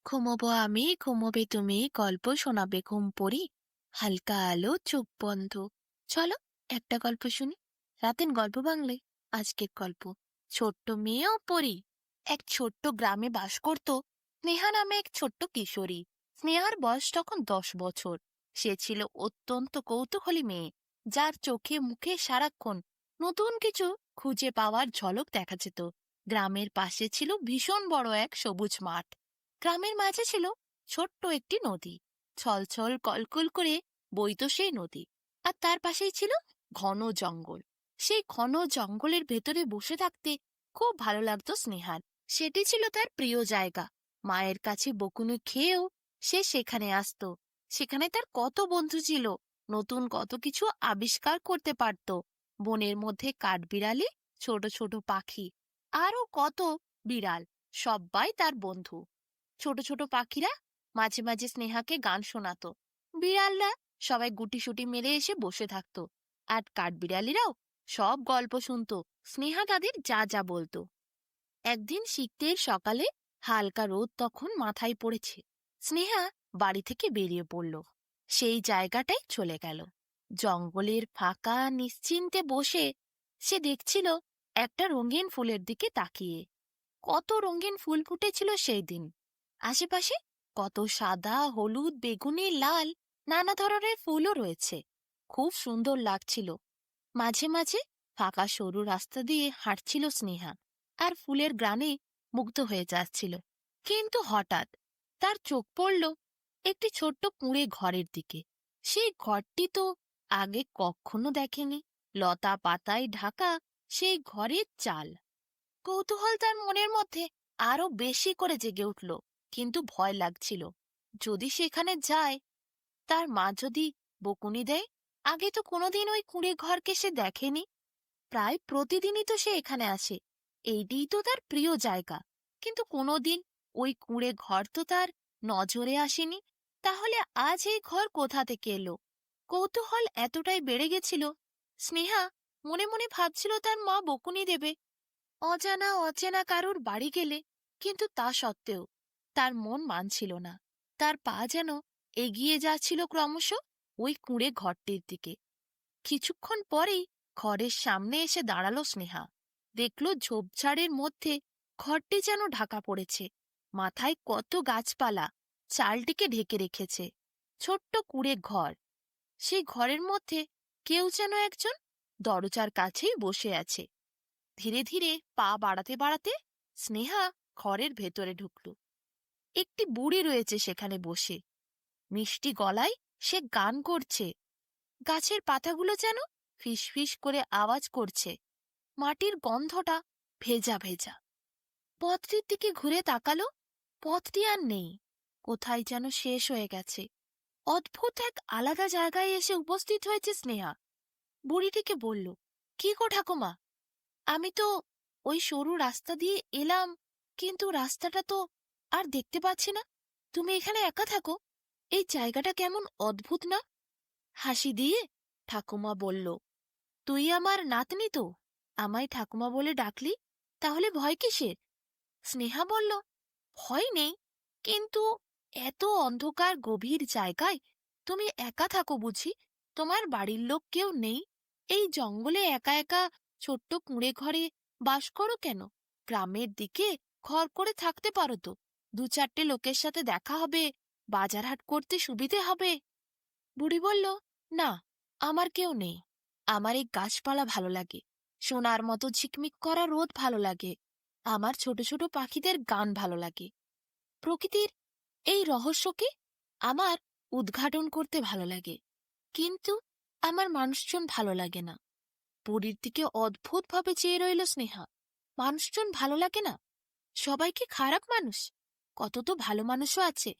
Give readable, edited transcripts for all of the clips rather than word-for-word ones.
ঘুমোবো আমি, ঘুমোবে তুমি, গল্প শোনাবে ঘুম পড়ি। হালকা আলো, চোখ বন্ধ। চলো, একটা গল্প শুনি। রাতের গল্প বাংলায় আজকের গল্প ছোট্ট মেয়ে ও পরী। এক ছোট্ট গ্রামে বাস করত স্নেহা নামে এক ছোট্ট কিশোরী। স্নেহার বয়স তখন 10 বছর। সে ছিল অত্যন্ত কৌতূহলী মেয়ে, যার চোখে মুখে সারাক্ষণ নতুন কিছু খুঁজে পাওয়ার ঝলক দেখা যেত। গ্রামের পাশে ছিল ভীষণ বড় এক সবুজ মাঠ। গ্রামের মাঝে ছিল ছোট্ট একটি নদী। ছলছল কলকল করে বইতো সেই নদী। আর তার পাশেই ছিল ঘন জঙ্গল। সেই ঘন জঙ্গলের ভেতরে বসে থাকতে খুব ভালো লাগতো স্নেহার। সেটি ছিল তার প্রিয় জায়গা। মায়ের কাছে বকুনি খেয়েও সে সেখানে আসতো। সেখানে তার কত বন্ধু ছিল, নতুন কত কিছু আবিষ্কার করতে পারত। বনের মধ্যে কাঠবিড়ালি, ছোট ছোট পাখি, আরো কত বিড়াল, সবাই তার বন্ধু। ছোট ছোট পাখিরা মাঝে মাঝে স্নেহাকে গান শোনাতো। বিড়ালরা সবাই গুটিসুটি মেরে এসে বসে থাকতো। আর কাঠবিড়ালিরাও সব গল্প শুনতো স্নেহা তাদের যা যা বলতো। একদিন শীতের সকালে হালকা রোদ তখন মাথায় পড়েছে। স্নেহা বাড়ি থেকে বেরিয়ে পড়ল। সেই জায়গাটাই চলে গেল। জঙ্গলের ফাঁকা নিশ্চিন্তে বসে সে দেখছিল একটা রঙিন ফুলের দিকে তাকিয়ে। কত রঙিন ফুল ফুটেছিল সেই দিন। আশেপাশে কত সাদা, হলুদ, বেগুনি, লাল নানা ধরনের ফুলও রয়েছে। খুব সুন্দর লাগছিল। মাঝে মাঝে ফাঁকা সরু রাস্তা দিয়ে হাঁটছিল স্নেহা, আর ফুলের গ্রানে মুগ্ধ হয়ে যাচ্ছিল। কিন্তু হঠাৎ তার চোখ পড়ল একটি ছোট্ট কুঁড়ে ঘরের দিকে। সেই ঘরটি তো আগে কখনো দেখেনি। লতা পাতায় ঢাকা সেই ঘরের চাল। কৌতূহল তার মনের মধ্যে আরো বেশি করে জেগে উঠল। কিন্তু ভয় লাগছিল, যদি সেখানে যায়, তার মা যদি বকুনি দেয়। আগে তো কোনোদিন ওই কুঁড়ে ঘরকে সে দেখেনি। প্রায় প্রতিদিনই তো সে এখানে আসে। এইটিই তো তার প্রিয় জায়গা। কিন্তু কোনোদিন ওই কুঁড়ে ঘর তো তার নজরে আসেনি। তাহলে আজ এই ঘর কোথা থেকে এলো? কৌতূহল এতটাই বেড়ে গেছিল, স্নেহা মনে মনে ভাবছিল তার মা বকুনি দেবে অজানা অচেনা কারুর বাড়ি গেলে। কিন্তু তা সত্ত্বেও তার মন মানছিল না। তার পা যেন এগিয়ে যাচ্ছিল ক্রমশ ওই কুঁড়ে ঘরটির দিকে। কিছুক্ষণ পরেই ঘরের সামনে এসে দাঁড়ালো স্নেহা। দেখল ঝোপঝাড়ের মধ্যে ঘরটি যেন ঢাকা পড়েছে। মাথায় কত গাছপালা চালটিকে ঢেকে রেখেছে। ছোট্ট কুঁড়ে ঘর। সেই ঘরের মধ্যে কেউ যেন একজন দরজার কাছেই বসে আছে। ধীরে ধীরে পা বাড়াতে বাড়াতে স্নেহা ঘরের ভেতরে ঢুকল। একটি বুড়ি রয়েছে সেখানে বসে। মিষ্টি গলায় সে গান করছে। গাছের পাতাগুলো যেন ফিসফিস করে আওয়াজ করছে। মাটির গন্ধটা ভেজা ভেজা। পথটির দিকে ঘুরে তাকালো। পথটি আর নেই, কোথায় যেন শেষ হয়ে গেছে। অদ্ভুত এক আলাদা জায়গায় এসে উপস্থিত হয়েছে স্নেহা। বুড়িটিকে বলল, কি গো ঠাকুমা, আমি তো ওই সরু রাস্তা দিয়ে এলাম, কিন্তু রাস্তাটা তো আর দেখতে পাচ্ছি না। তুমি এখানে একা থাকো? এই জায়গাটা কেমন অদ্ভুত না? হাসি দিয়ে ঠাকুমা বলল, তুই আমার নাতনি তো, আমায় ঠাকুমা বলে ডাকলি, তাহলে ভয় কিসের? স্নেহা বলল, ভয় নেই, কিন্তু এত অন্ধকার গভীর জায়গায় তুমি একা থাকো বুঝি? তোমার বাড়ির লোক কেউ নেই? এই জঙ্গলে একা একা ছোট্ট কুঁড়ে ঘরে বাস করো কেন? গ্রামের দিকে ঘর করে থাকতে পারো তো। দু চারটে লোকের সাথে দেখা হবে, বাজার হাট করতে সুবিধে হবে। বুড়ি বলল, না, আমার কেউ নেই। আমার এই গাছপালা ভালো লাগে, সোনার মতো ঝিকমিক করা রোদ ভালো লাগে, আমার ছোট ছোট পাখিদের গান ভালো লাগে। প্রকৃতির এই রহস্যকে আমার উদ্ঘাটন করতে ভালো লাগে। কিন্তু আমার মানুষজন ভালো লাগে না। বুড়ির দিকে অদ্ভুতভাবে চেয়ে রইল স্নেহা। মানুষজন ভালো লাগে না? সবাই কি খারাপ মানুষ? কত তো ভালো মানুষও আছে।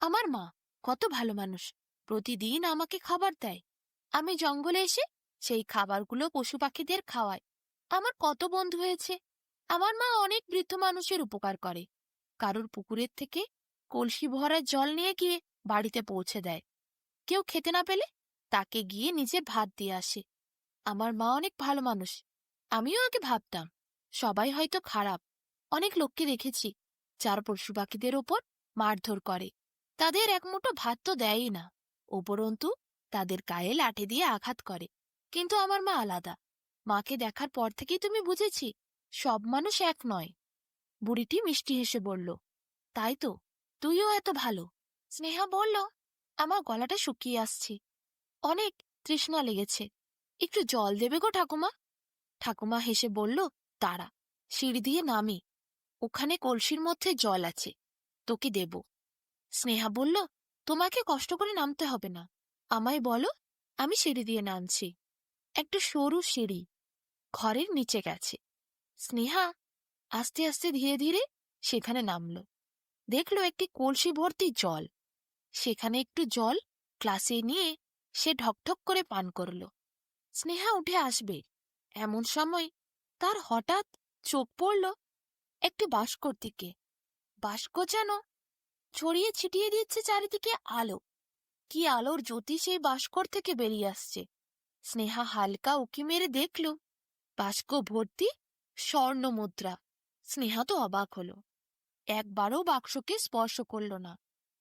আমার মা কত ভালো মানুষ, প্রতিদিন আমাকে খাবার দেয়। আমি জঙ্গলে এসে সেই খাবারগুলো পশু পাখিদের খাওয়াই। আমার কত বন্ধু হয়েছে। আমার মা অনেক বৃদ্ধ মানুষের উপকার করে। কারোর পুকুরের থেকে কলসি ভরা জল নিয়ে গিয়ে বাড়িতে পৌঁছে দেয়। কেউ খেতে না পেলে তাকে গিয়ে নিজের ভাত দিয়ে আসে। আমার মা অনেক ভালো মানুষ। আমিও আগে ভাবতাম সবাই হয়তো খারাপ। অনেক লোককে দেখেছি যারা পশু পাখিদের ওপর মারধর করে। তাদের এক মুঠো ভাত তো দেয়ই না, উপরন্তু তাদের গায়ে লাঠি দিয়ে আঘাত করে। কিন্তু আমার মা আলাদা। মাকে দেখার পর থেকেই তুমি বুঝেছি সব মানুষ এক নয়। বুড়িটি মিষ্টি হেসে বলল, তাই তো, তুইও এত ভালো। স্নেহা বলল, আমার গলাটা শুকিয়ে আসছে, অনেক তৃষ্ণা লেগেছে, একটু জল দেবে গো ঠাকুমা। ঠাকুমা হেসে বলল, দাঁড়া, সিঁড়ি দিয়ে নামি, ওখানে কলসির মধ্যে জল আছে, তোকে দেব। স্নেহা বলল, তোমাকে কষ্ট করে নামতে হবে না, আমায় বলো, আমি সিঁড়ি দিয়ে নামছি। একটা সরু সিঁড়ি ঘরের নিচে গেছে। স্নেহা আস্তে আস্তে ধীরে ধীরে সেখানে নামল। দেখল একটি কলসি ভর্তি জল। সেখানে একটু জল গ্লাসে নিয়ে সে ঢকঢক করে পান করল। স্নেহা উঠে আসবে এমন সময় তার হঠাৎ চোখ পড়ল একটি বাস্কর দিকে। বাস্ক যেন ছড়িয়ে ছিটিয়ে দিচ্ছে চারিদিকে আলো। কি আলোর জ্যোতি সেই বাস্কর থেকে বেরিয়ে আসছে। স্নেহা হালকা উঁকি মেরে দেখল বাস্ক ভর্তি স্বর্ণ মুদ্রা। স্নেহা তো অবাক হলো, একবারও বাক্সকে স্পর্শ করল না।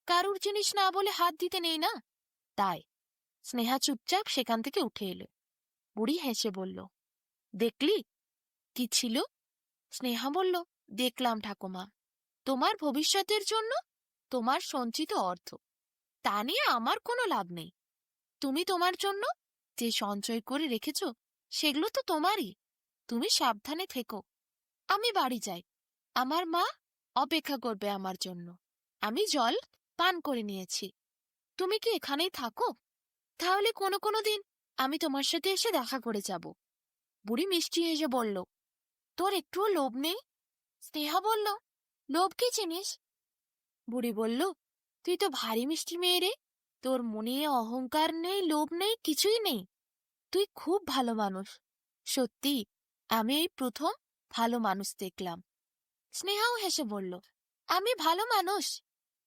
কারুর জিনিস না বলে হাত দিতে নেই না, তাই স্নেহা চুপচাপ সেখান থেকে উঠে এলো। বুড়ি হেসে বলল, দেখলি কি ছিল? স্নেহা বলল, দেখলাম ঠাকুমা, তোমার ভবিষ্যতের জন্য তোমার সঞ্চিত অর্থ, তা নিয়ে আমার কোনো লাভ নেই। তুমি তোমার জন্য যে সঞ্চয় করে রেখেছ সেগুলো তো তোমারই, তুমি সাবধানে থেকো। আমি বাড়ি যাই, আমার মা অপেক্ষা করবে আমার জন্য। আমি জল পান করে নিয়েছি, তুমি কি এখানেই থাকো? তাহলে কোনো কোনো দিন আমি তোমার সাথে এসে দেখা করে যাব। বুড়ি মিষ্টি হেসে বলল, তোর একটুও লোভ নেই? স্নেহা বলল, লোভ কি জিনিস? বুড়ি বলল, তুই তো ভারী মিষ্টি মেয়ে রে, তোর মনে অহংকার নেই, লোভ নেই, কিছুই নেই। তুই খুব ভালো মানুষ। সত্যি, আমি এই প্রথম ভালো মানুষ দেখলাম। স্নেহাও হেসে বলল, আমি ভালো মানুষ?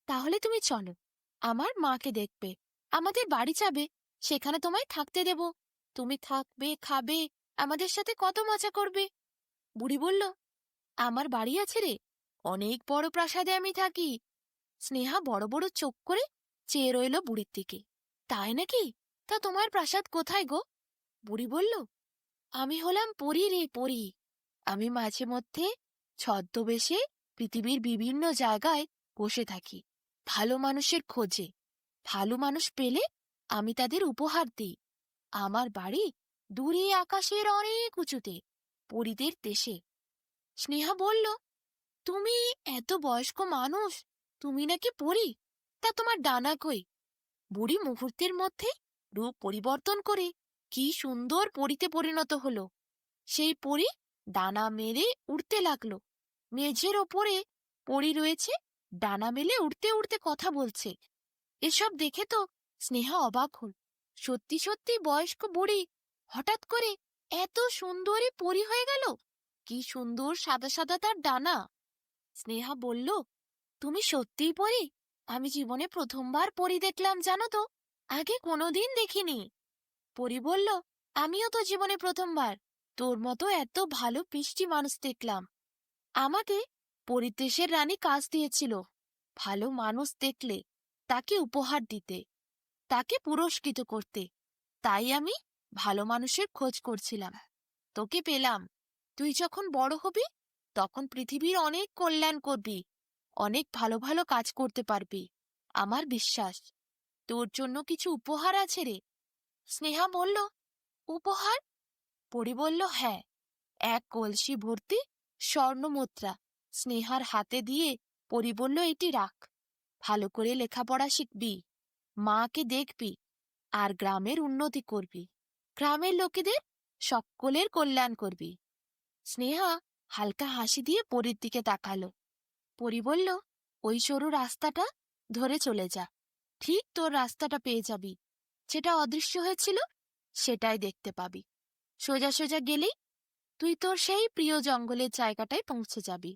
তাহলে তুমি চলো, আমার মাকে দেখবে, আমাদের বাড়ি যাবে, সেখানে তোমায় থাকতে দেব। তুমি থাকবে, খাবে, আমাদের সাথে কত মজা করবে। বুড়ি বলল, আমার বাড়ি আছে রে, অনেক বড় প্রাসাদে আমি থাকি। স্নেহা বড় বড় চোখ করে চেয়ে রইল বুড়ির দিকে। তাই নাকি? তা তোমার প্রাসাদ কোথায় গো? বুড়ি বলল, আমি হলাম পরী রে, পরী। আমি মাঝে মধ্যে ছদ্মবেশে পৃথিবীর বিভিন্ন জায়গায় বসে থাকি ভালো মানুষের খোঁজে। ভালো মানুষ পেলে আমি তাদের উপহার দিই। আমার বাড়ি দূরে আকাশের অনেক উঁচুতে, পরীদের দেশে। স্নেহা বলল, তুমি এত বয়স্ক মানুষ, তুমি নাকি পরী? তা তোমার ডানা কই? বুড়ি মুহূর্তের মধ্যে রূপ পরিবর্তন করে কি সুন্দর পরীতে পরিণত হলো। সেই পরী ডানা মেলে উড়তে লাগলো। মেঝের ওপরে পরী রয়েছে, ডানা মেলে উড়তে উড়তে কথা বলছে। এসব দেখে তো স্নেহা অবাক হল। সত্যি সত্যি বয়স্ক বুড়ি হঠাৎ করে এত সুন্দরী পরী হয়ে গেল। কি সুন্দর সাদা সাদা তার ডানা। স্নেহা বলল, তুমি সত্যিই পরী? আমি জীবনে প্রথমবার পরী দেখলাম, জানো তো, আগে কোনোদিন দেখিনি। পরী বলল, আমিও তো জীবনে প্রথমবার তোর মতো এত ভালো মিষ্টি মানুষ দেখলাম। আমাকে পরীদেশের রানী কাজ দিয়েছিল ভালো মানুষ দেখলে তাকে উপহার দিতে, তাকে পুরস্কৃত করতে। তাই আমি ভালো মানুষের খোঁজ করছিলাম, তোকে পেলাম। তুই যখন বড় হবি তখন পৃথিবীর অনেক কল্যাণ করবি, অনেক ভালো ভালো কাজ করতে পারবি। আমার বিশ্বাস তোর জন্য কিছু উপহার আছে রে। স্নেহা বলল, উপহার? পরী বলল, হ্যাঁ, এক কলসি ভর্তি স্বর্ণ মুদ্রা স্নেহার হাতে দিয়ে পরী বলল, এটি রাখ, ভালো করে লেখাপড়া শিখবি, মাকে দেখবি, আর গ্রামের উন্নতি করবি, গ্রামের লোকেদের সকলের কল্যাণ করবি। স্নেহা হালকা হাসি দিয়ে পরীর দিকে তাকালো। পরী বলল, ওই সরু রাস্তাটা ধরে চলে যা, ঠিক তোর রাস্তাটা পেয়ে যাবি। যেটা অদৃশ্য হয়েছিল সেটাই দেখতে পাবি। সোজা সোজা গেলেই তুই তোর সেই প্রিয় জঙ্গলের জায়গাটায় পৌঁছে যাবি।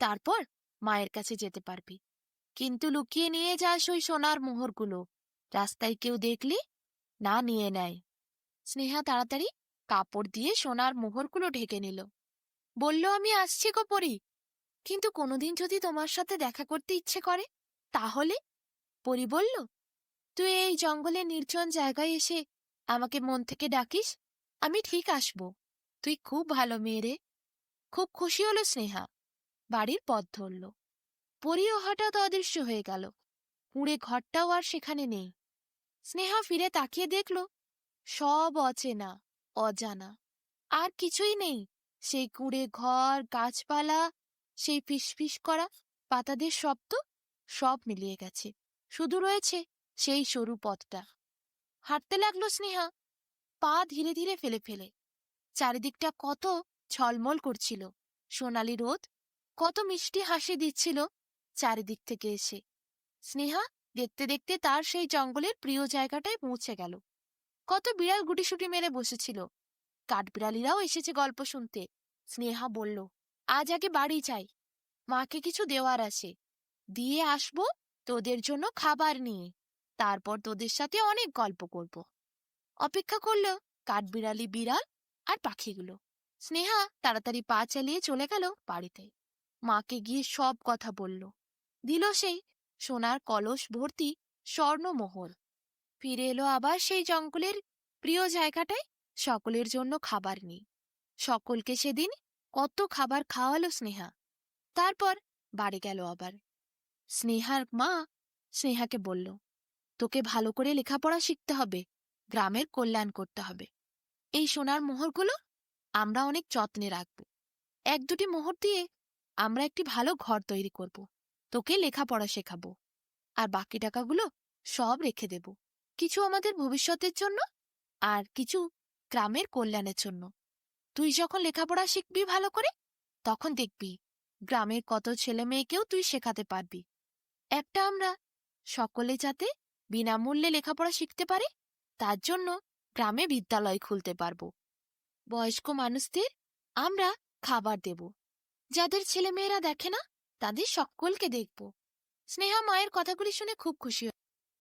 তারপর মায়ের কাছে যেতে পারবি। কিন্তু লুকিয়ে নিয়ে যাস ওই সোনার মোহরগুলো, রাস্তায় কেউ দেখলে না নিয়ে নেয়। স্নেহা তাড়াতাড়ি কাপড় দিয়ে সোনার মোহরগুলো ঢেকে নিল। বলল, আমি আসছি গো পরী, কিন্তু কোনোদিন যদি তোমার সাথে দেখা করতে ইচ্ছে করে তাহলে? পরী বলল, তুই এই জঙ্গলের নির্জন জায়গায় এসে আমাকে মন থেকে ডাকিস, আমি ঠিক আসব। তুই খুব ভালো মেয়ে রে। খুব খুশি হলো স্নেহা। বাড়ির পথ ধরল। পরীও হঠাৎ অদৃশ্য হয়ে গেল। কুঁড়ে ঘরটাও আর সেখানে নেই। স্নেহা ফিরে তাকিয়ে দেখল সব অচেনা, অজানা। আর কিছুই নেই। সেই কুঁড়ে ঘর, গাছপালা, সেই ফিসফিস করা পাতাদের শব্দ, সব মিলিয়ে গেছে। শুধু রয়েছে সেই সরু পথটা। হাঁটতে লাগলো স্নেহা, পা ধীরে ধীরে ফেলে ফেলে। চারিদিকটা কত ঝলমল করছিল। সোনালি রোদ কত মিষ্টি হাসি দিচ্ছিল চারিদিক থেকে এসে। স্নেহা দেখতে দেখতে তার সেই জঙ্গলের প্রিয় জায়গাটায় পৌঁছে গেল। কত বিড়াল গুটিসুটি মেরে বসেছিল। কাঠবিড়ালিরাও এসেছে গল্প শুনতে। স্নেহা বলল, আজ আগে বাড়ি যাই, মাকে কিছু দেওয়ার আছে, দিয়ে আসবো তোদের জন্য খাবার নিয়ে। তারপর তোদের সাথে অনেক গল্প করব। অপেক্ষা করল কাঠবিড়ালি, বিড়াল আর পাখিগুলো। স্নেহা তাড়াতাড়ি পা চালিয়ে চলে গেল বাড়িতে। মাকে গিয়ে সব কথা বলল। দিল সেই সোনার কলস ভর্তি স্বর্ণমোহর। ফিরে এলো আবার সেই জঙ্গলের প্রিয় জায়গাটায় সকলের জন্য খাবার নিয়ে। সকলকে সেদিন কত খাবার খাওয়ালো স্নেহা। তারপর বাড়ি গেল আবার। স্নেহার মা স্নেহাকে বলল, তোকে ভালো করে লেখাপড়া শিখতে হবে, গ্রামের কল্যাণ করতে হবে। এই সোনার মোহরগুলো আমরা অনেক যত্নে রাখব। এক দুটি মোহর দিয়ে আমরা একটি ভালো ঘর তৈরি করব। তোকে লেখাপড়া শেখাবো। আর বাকি টাকাগুলো সব রেখে দেব, কিছু আমাদের ভবিষ্যতের জন্য আর কিছু গ্রামের কল্যাণের জন্য। তুই যখন লেখাপড়া শিখবি ভালো করে, তখন দেখবি গ্রামের কত ছেলে মেয়েকেও তুই শেখাতে পারবি। একটা আমরা সকলে যাতে বিনামূল্যে লেখাপড়া শিখতে পারে, তার জন্য গ্রামে বিদ্যালয় খুলতে পারবো। বয়স্ক মানুষদের আমরা খাবার দেব। যাদের ছেলেমেয়েরা দেখে না, তাদের সকলকে দেখব। স্নেহা মায়ের কথাগুলি শুনে খুব খুশি